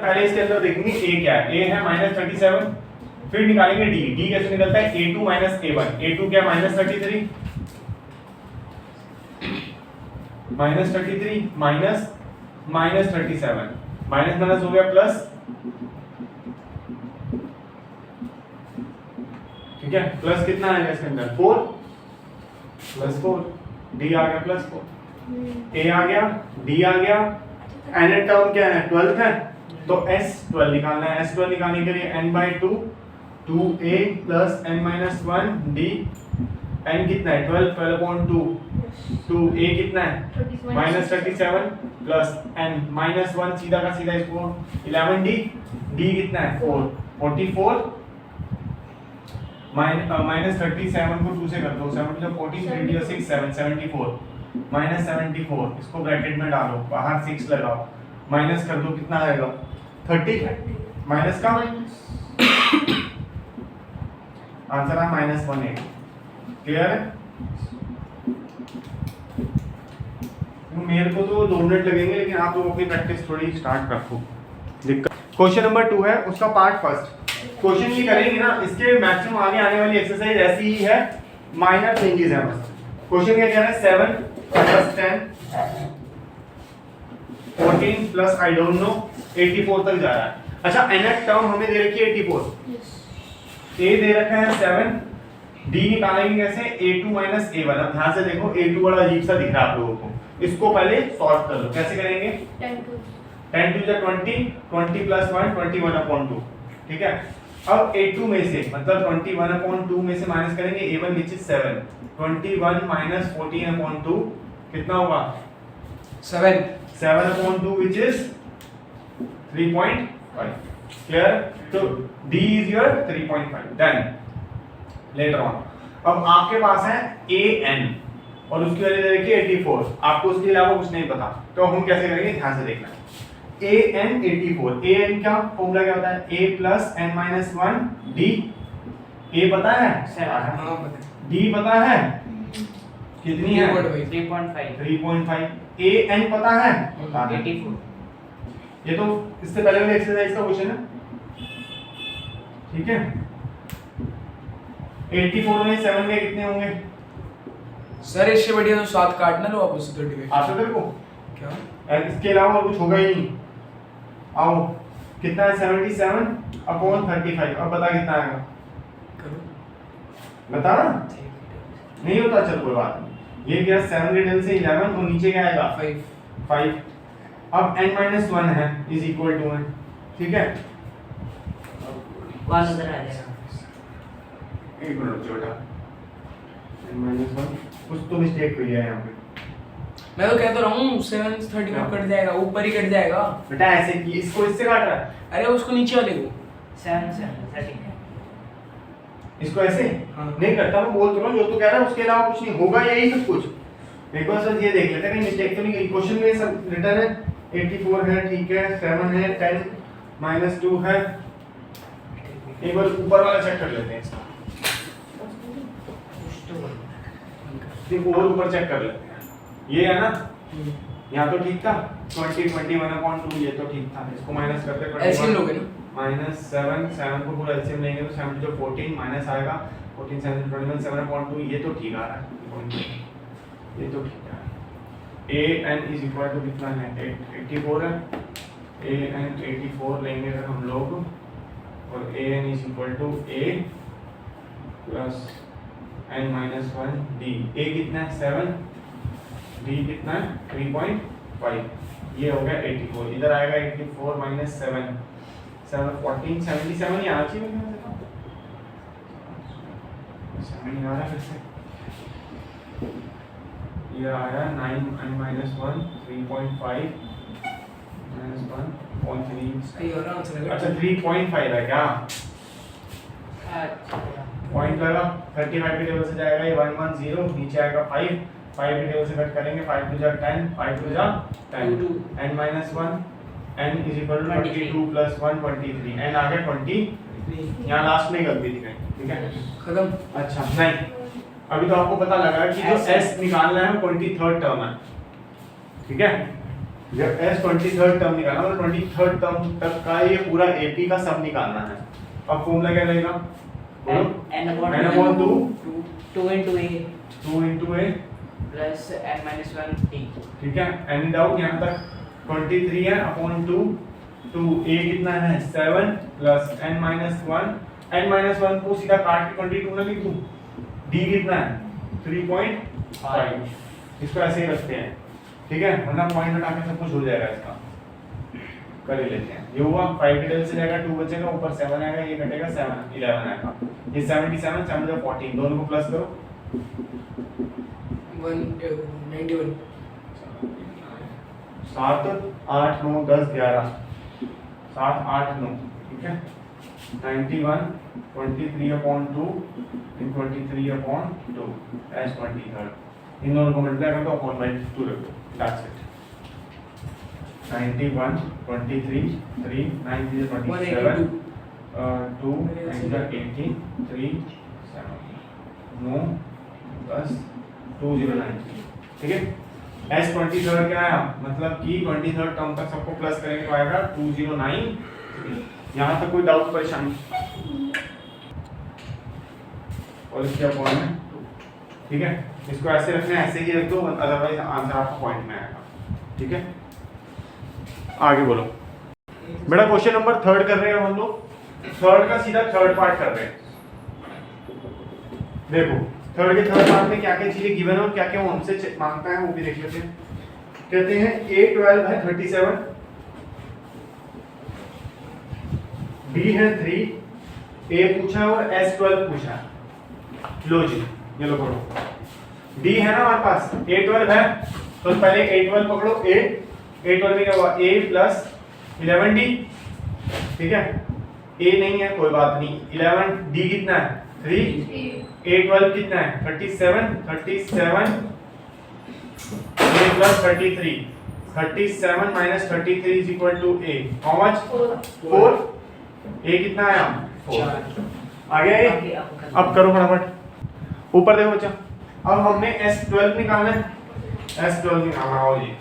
पहले इसके अंदर देखेंगे a क्या है। a है -37, फिर निकालेंगे d। d कैसे निकलता है? a2 - a1। a2 क्या है? -33 माइनस -37 माइनस माइनस हो गया प्लस, ठीक है। प्लस कितना आएगा इसके अंदर? 4 प्लस 4, d आ गया +4, a आ गया, d आ गया। n टर्म क्या है? 12 है, तो s12 निकालना है। s12 निकालने के लिए n/2 2a + n-1 d। n कितना है? 12, 12/2 2a कितना है? -37 प्लस n -1 सीधा का सीधा इसको 11d। d कितना है? 4 44 -37 को 2 से कर दो, 7 जो 14 3 जो 6 7 74 -74 इसको ब्रैकेट में डालो, बाहर 6 लगाओ, माइनस कर दो, कितना आएगा? 30 माइनस का आंसर है -180। क्लियर है? मेरे को तो 2 मिनट लगेंगे, लेकिन आप लोग अपनी प्रैक्टिस थोड़ी स्टार्ट रखो। क्वेश्चन नंबर 2 है, उसका पार्ट फर्स्ट। क्वेश्चन ये करेंगे ना, इसके मैक्सिमम आगे आने वाली एक्सरसाइज ऐसी ही है, माइनर चेंजेस है बस। क्वेश्चन क्या कह रहा है? 7 + 10 14 प्लस आई डोंट नो 84 तक जा रहा है। अच्छा, nth टर्म हमें दे रखी है 84, a दे रखा है 7, d निकालेंगे कैसे? a2 - a1। अब ध्यान से देखो, a2 बड़ा अजीब सा दिख रहा है आप लोगों को, इसको पहले सॉल्व कर लो। कैसे करेंगे? 10 to 20 20 + 1 21/2, ठीक है। अब a2 में से मतलब 21/2 में से माइनस करेंगे a1 which is 7, 21 - 14/2 कितना होगा? 7 7/2 which is 3.5। क्लियर? तो d is your 3.5। Done. Later on अब आपके पास है an और उसकी वैल्यू दे रखी है 84, आपको उसके अलावा कुछ नहीं पता, तो हम कैसे करेंगे? ध्यान से देखना। an 84, an क्या फॉर्मूला क्या होता है? a + n-1 d। a पता है? d पता है? कितनी है? 3.5। an पता है? 84। ये तो इससे पहले वाले एक्सरसाइज का क्वेश्चन है, ठीक है। 84 में 7 के कितने होंगे? सर इससे बढ़िया तो 7 काटना लो आप उससे 35। आता तेरे को? क्या? इसके अलावा और कुछ होगा ही नहीं। आओ, कितना है? 77/35। अब बता कितना आएगा? करो। बता ना, नहीं होता, चल कोई बात नहीं। ये क्या? 7 रिडल से 11 तो नीचे क्या आएगा? 5। अब n-1 है इज इक्वल टू है, ठीक है। 1 उधर आ जाएगा। एक मिनट छोटा, n-1 कुछ तो मिस्टेक हुई है यहाँ पे। मैं तो कह तो रहा हूँ 730 में कट जाएगा, ऊपर ही कट जाएगा। बेटा ऐसे की, इसको इससे काट रहा है, अरे उसको नीचे वाले को 7 इसको ऐसे हाँ। नहीं करता। मैं बोल तो रहा हूँ, जो तू कह रहा है उसके अलावा कुछ नहीं होगा, यही सब कुछ। एक बार सर ये देख लेते हैं कहीं मिस्टेक तो नहीं गई। क्वेश्चन में सब रिटर्न है 84 है, ठीक है, 7 है, 10 - 2 है। एक बार ऊपर वाला चेक कर लेते हैं इसका, देखो और ऊपर चेक कर लेते हैं। ये है ना, यहाँ तो ठीक था, 20 21/2 ये तो ठीक था। इसको माइनस करते हैं, एलसीएम लोगे ना, -7 को पूरा एलसीएम लेंगे तो 7 जो 14 माइनस आएगा 14 7 21 7/2, ये तो ठीक आ रहा है, ये तो ठीक है। an इज इक्वल टू कितना है? 84 है। an 84 लेंगे अगर हम लोग, और an is equal to a plus n-1 d। a कितना है? 7, d कितना है? 3.5। ये हो गया 84, इधर आएगा 84 - 7 14 77 यहाँ चाहिए मेरे ख्याल से, 7 आ रहा है फिर से। ये आया 9 n-1 3.5 -1.3। सही हो रहा आंसर। अच्छा 3.5 है क्या? पॉइंट लगा, 35 के टेबल से जाएगा ये 110, नीचे आएगा 5 के टेबल से कट करेंगे, 5 2 जा 10 5 2 जा 10 n-1 n is equal to 22 + 1 23, n आ गया 20। यहाँ लास्ट में गलती थी कहीं, ठीक है, खत्म। अच्छा नहीं, अभी तो आपको पता लगा कि जो s निकालना है वो 23rd टर्म है, ठीक है। जब S 23rd टर्म निकालना मतलब 23rd टर्म तक का ये पूरा AP का सब निकालना है। अब फॉर्मूला क्या रहेगा? बोलो। n n upon 2 2 into a 2 into a, plus n minus 1 d। ठीक है, एनी डाउट यहाँ तक? 23 है अपॉन 2, 2 a कितना है 7 plus n minus 1, n minus 1 को सीधा काट के 22 में लिख दूं। d कितना है 3.5, इसको ऐसे ही रखते हैं, ठीक है, वरना पॉइंट हटा के सब कुछ हो जाएगा इसका। कर ही लेते हैं। ये हुआ 5 के डेल से जाएगा 2 बचेगा, ऊपर 7 आएगा, ये कटेगा 7 11 आएगा, ये 77 7 जो 14, दोनों को प्लस करो 91 7 8 9 10 11 7 8 9, ठीक है, 91 23 अपॉन 2 इन 23 अपॉन 2 एज 23rd, इन दोनों को मल्टीप्लाई कर दो, अपॉन बाय 2 रख दो, दैट्स इट। 91 23 3 9 is 27 2 9 18 3 7 9 10 2093, ठीक है। S 23rd क्या आया, मतलब कि 23rd टर्म तक सबको प्लस करेंगे तो आएगा 2093। यहाँ तक कोई डाउट परेशानी? और इसके अपॉइंट में, ठीक है, इसको ऐसे रखना है, ऐसे ही रख दो, अदरवाइज आंसर आपका पॉइंट में आएगा, ठीक है। आगे बोलो बेटा, क्वेश्चन नंबर 3 कर रहे हैं हम लोग, 3 का सीधा 3rd पार्ट कर रहे हैं। देखो 3rd के 3rd पार्ट में क्या क्या चीजें गिवन है और क्या क्या वो हमसे मांगता है वो भी देख लेते हैं। कहते हैं A12 है 37, B है 3, A पूछा है और S12 पूछा है। लो जी ये लो पढ़ो, D है ना हमारे पास, A12 है तो पहले A12 पकड़ो, A12 में क्या हुआ A प्लस 11D, ठीक है, A नहीं है कोई बात नहीं, 11 D कितना है 3, A12 कितना है 37 A plus 33, 37 minus 33 is equal to A, how much 4, A कितना आया 4, आ गया ये। अब करो फटाफट, ऊपर देखो बच्चा, अब हमने S12 निकालना है, S12 निकालना हो जी,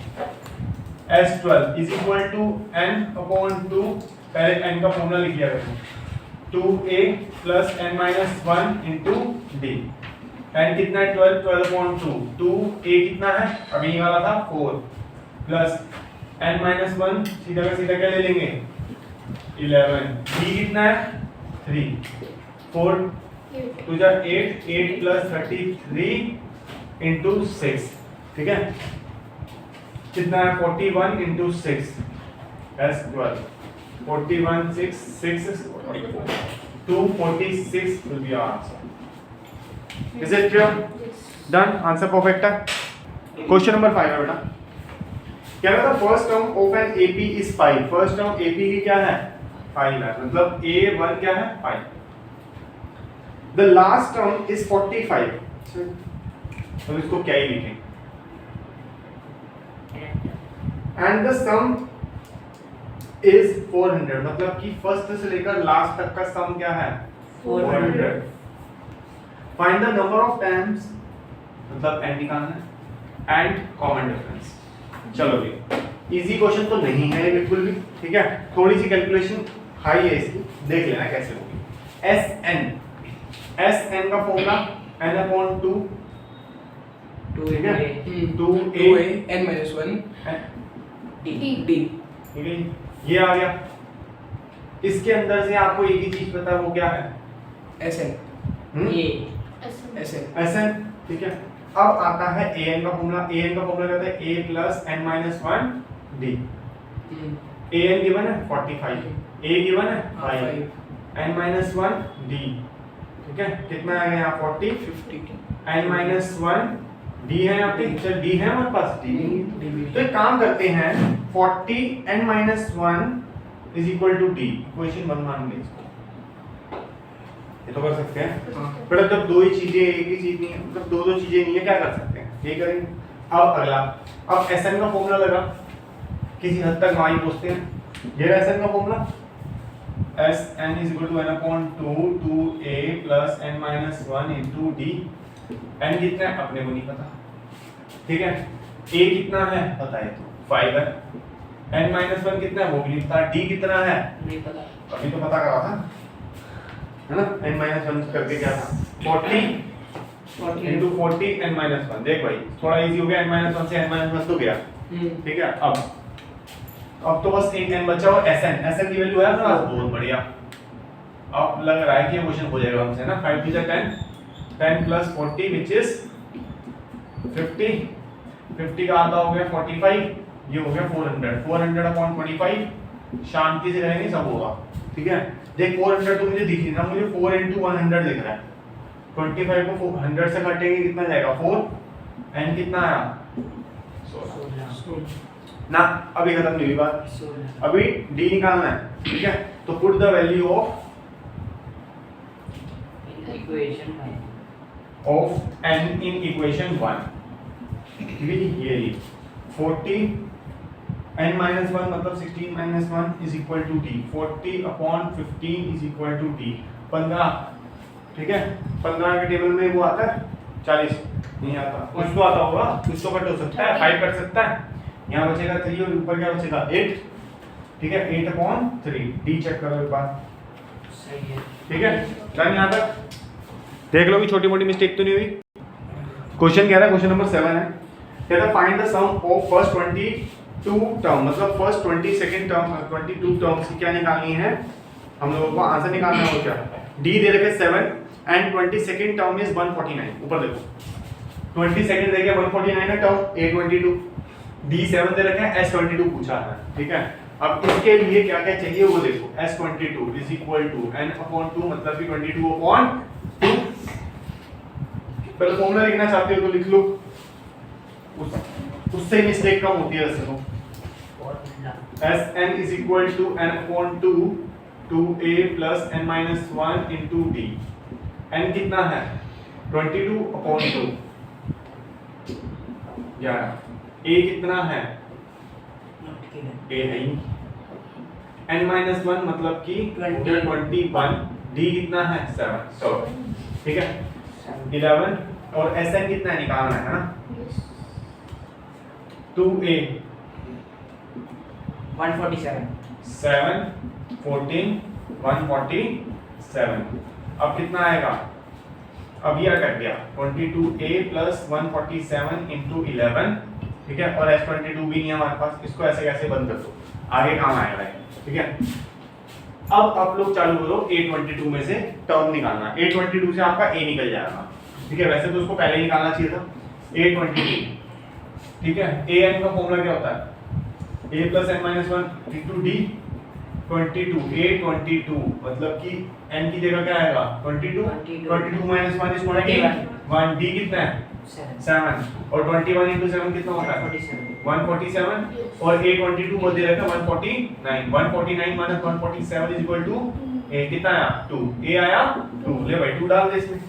S12 is equal to n upon 2, पहले n का फॉर्मूला लिख लिया करो, 2a plus n minus 1 into d, n कितना है 12, 12 अपॉन 2, 2a कितना है अभी ये वाला था 4 प्लस n माइनस 1 सीधा का सीधा क्या ले लेंगे 11, d कितना है 3, 4 2 जा 8, 8 प्लस 33 इंटू 6, ठीक है, कितना है 41 into 6 S12, 41 6 6 44, 246 will be our answer. Is it clear? Done. Answer perfect है। Question number 5 है बेटा, क्या कहता है first term of an AP is 5, first term AP की क्या है 5 है, मतलब A1 क्या है 5, the last term is 45, तो इसको क्या ही लिखें, and the sum is 400, मतलब कि फर्स्ट से लेकर लास्ट तक का सम क्या है 400। Find the number of times, मतलब n निकालना है, एंड कॉमन डिफरेंस। चलो जी इजी क्वेश्चन तो नहीं है बिल्कुल भी, ठीक है, थोड़ी सी कैलकुलेशन हाई है इसकी, देख लेना कैसे होगी। Sn का फॉर्मूला n अपॉन 2, ठीक है, 2a n minus 1 d, ठीक है, ये आ गया। इसके अंदर से आपको एक ही चीज पता है, वो क्या है Sn a Sn, ठीक है। अब आता है an का फॉर्मूला, an का फॉर्मूला कहता है a plus n minus 1 d, an given है 45, a गिवन है 5, n माइनस 1 d, ठीक है, कितना आ गया यहाँ 40 50 n माइनस 1 d है यहाँ पे, चल d है हमारे पास, d नहीं, तो एक काम करते हैं 40 n minus 1 is equal to d, equation 1 मान लें इसको, ये तो कर सकते हैं, पर जब दो ही चीजें एक ही चीज नहीं है, मतलब दो चीजें नहीं है, क्या कर सकते हैं, ये करेंगे। अब अगला, अब Sn का फॉर्मूला लगा, किसी हद तक वहाँ ही पूछते हैं, ये रहा Sn का formula, Sn is equal to n upon 2 2a plus n minus 1 into d, n कितना है अपने को नहीं पता, ठीक है, a कितना है पता है तो 5 है, n माइनस 1 कितना है वो भी लिखता है, d कितना है नहीं पता। अभी तो पता करा था है ना, n माइनस 1 करके क्या था 40 into 40 n माइनस 1। देख भाई थोड़ा इजी हो गया, n माइनस 1 से n माइनस 1 तो गया, ठीक है। अब तो बस एक n बचा हुआ sn की वैल्यू है ना, बहुत बढ़िया। अब लग रहा है कि ये क्वेश्चन हो जाएगा हमसे ना, 5 की जगह 10 प्लस 40 विच इज 50 का आधा हो गया 45, ये हो गया 400 अपॉन 25। शांति से करेंगे सब होगा, ठीक है। देख 400 तो मुझे दिख नहीं रहा, मुझे 4 into 100 दिख रहा है। 25 को 100 से काटेंगे कितना जाएगा 4, n कितना आया 16 ना। अभी खत्म नहीं हुई बात, अभी d निकालना है, ठीक है। तो put the value of equation n in equation 1, ठीक है जी। ये 40 n माइनस 1 मतलब 16 minus 1 is equal to d, 40 upon 15 is equal to d 15, ठीक है। 15 के टेबल में वो आता है 40 नहीं आता, कुछ तो आता होगा, कुछ तो कट हो सकता है, 5 कट सकता है, यहाँ बचेगा 3 और ऊपर क्या बचेगा 8, ठीक है। 8 अपॉन 3 d चेक करो एक बार, सही है, ठीक है। डन, यहाँ तक देख लो कि छोटी मोटी मिस्टेक तो नहीं हुई। क्वेश्चन कह रहा है, क्वेश्चन नंबर 7 है, कहता है find the sum of first 22 term, मतलब फर्स्ट 22 टर्म्स की क्या निकालनी है हम लोगों को, आंसर निकालना है। क्या d दे रखे 7 एंड 22 टर्म इज 149, ऊपर देखो 22 दे रखे 149 है टर्म a22, d7 दे रखे है s22 पूछा है, ठीक है। अब इसके लिए क्या क्या चाहिए वो देखो, s22 is equal to n upon 2 मतलब कि 22 अपॉन 2। पहले फॉर्मूला लिखना चाहते हो तो लिख लो, उससे मिस्टेक कम होती है वैसे तो। Sn is equal to n upon 2 2a plus n minus 1 into d। n कितना है 22 upon 2 11। a कितना है a है ही n minus 1 मतलब कि 21, d कितना है 7, ठीक है 11। और Sn कितना है निकालना है ना, 2a 147 7 14 147। अब कितना आएगा, अब ये कट गया 22a प्लस 147 इंटू 11, ठीक है। और s22 भी नहीं है हमारे पास, इसको ऐसे कैसे बंद कर दो, आगे काम आएगा, ठीक है। अब आप लोग चालू करो a22 में से टर्म निकालना, a22 से आपका a निकल जाएगा, ठीक है। वैसे तो उसको पहले ही निकालना चाहिए था a22, ठीक है। an का फॉर्मूला क्या होता है a plus n minus 1 into d 22, a22 मतलब कि n की जगह क्या आएगा 22 minus 1 is 21, d कितना है 7 और 21 into 7 कितना होता है 147 और a22 को दे रखा है 149 minus 147 is equal to a कितना आया 2, a आया 2, ले भाई 2 डाल दे इसमें,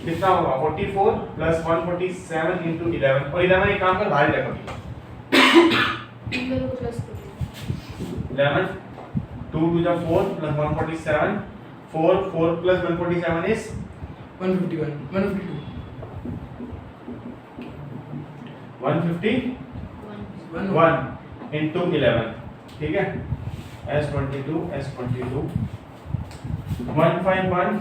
कितना होगा 44 plus 147 into 11, और 11 एक काम कर बाहर रखो 11 2 to the 4 plus 147 4 plus 147 is 151 151 into 11, ठीक है। s22 151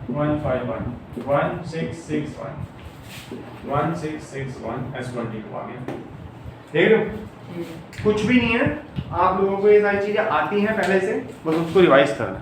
1661 s22 आ गया, देख लो कुछ भी नहीं है, आप लोगों को ये सारी चीजें आती हैं पहले से, बस उसको रिवाइज करना।